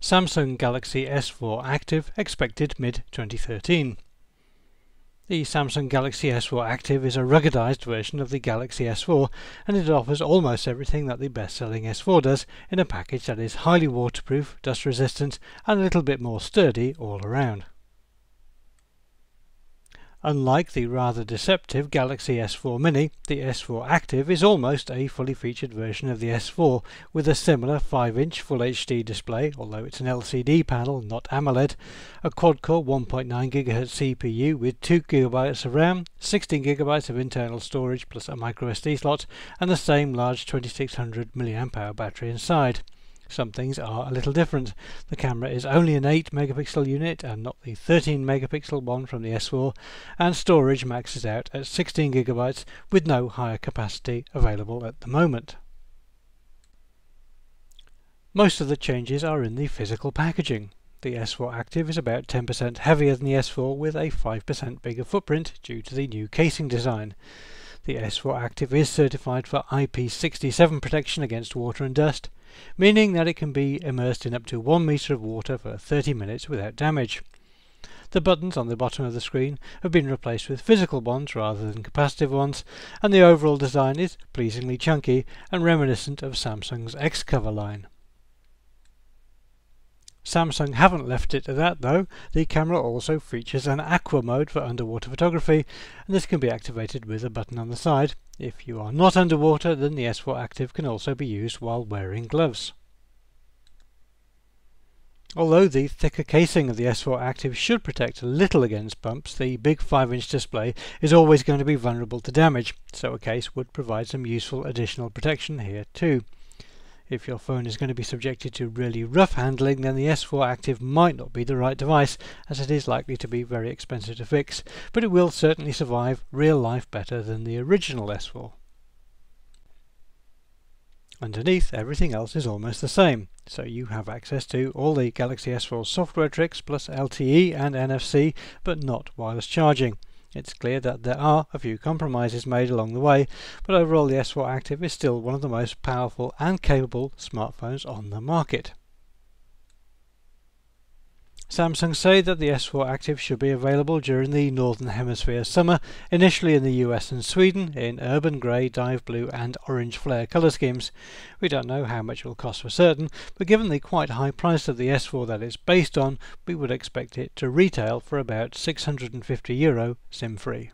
Samsung Galaxy S4 Active expected mid-2013. The Samsung Galaxy S4 Active is a ruggedized version of the Galaxy S4, and it offers almost everything that the best-selling S4 does in a package that is highly waterproof, dust resistant, and a little bit more sturdy all around. Unlike the rather deceptive Galaxy S4 Mini, the S4 Active is almost a fully featured version of the S4, with a similar 5-inch Full HD display, although it's an LCD panel, not AMOLED, a quad-core 1.9 GHz CPU with 2 GB of RAM, 16 GB of internal storage plus a microSD slot, and the same large 2600 mAh battery inside. Some things are a little different. The camera is only an 8 megapixel unit and not the 13 megapixel one from the S4, and storage maxes out at 16 GB with no higher capacity available at the moment. Most of the changes are in the physical packaging. The S4 Active is about 10% heavier than the S4 with a 5% bigger footprint due to the new casing design. The S4 Active is certified for IP67 protection against water and dust, meaning that it can be immersed in up to 1 meter of water for 30 minutes without damage. The buttons on the bottom of the screen have been replaced with physical ones rather than capacitive ones, and the overall design is pleasingly chunky and reminiscent of Samsung's X-Cover line. Samsung haven't left it at that though. The camera also features an aqua mode for underwater photography, and this can be activated with a button on the side. If you are not underwater, then the S4 Active can also be used while wearing gloves. Although the thicker casing of the S4 Active should protect a little against bumps, the big 5-inch display is always going to be vulnerable to damage, so a case would provide some useful additional protection here too. If your phone is going to be subjected to really rough handling, then the S4 Active might not be the right device, as it is likely to be very expensive to fix, but it will certainly survive real life better than the original S4. Underneath, everything else is almost the same, so you have access to all the Galaxy S4 software tricks plus LTE and NFC, but not wireless charging. It's clear that there are a few compromises made along the way, but overall the S4 Active is still one of the most powerful and capable smartphones on the market. Samsung say that the S4 Active should be available during the Northern Hemisphere summer, initially in the US and Sweden in urban grey, dive blue and orange flare colour schemes. We don't know how much it will cost for certain, but given the quite high price of the S4 that it's based on, we would expect it to retail for about €650 SIM-free.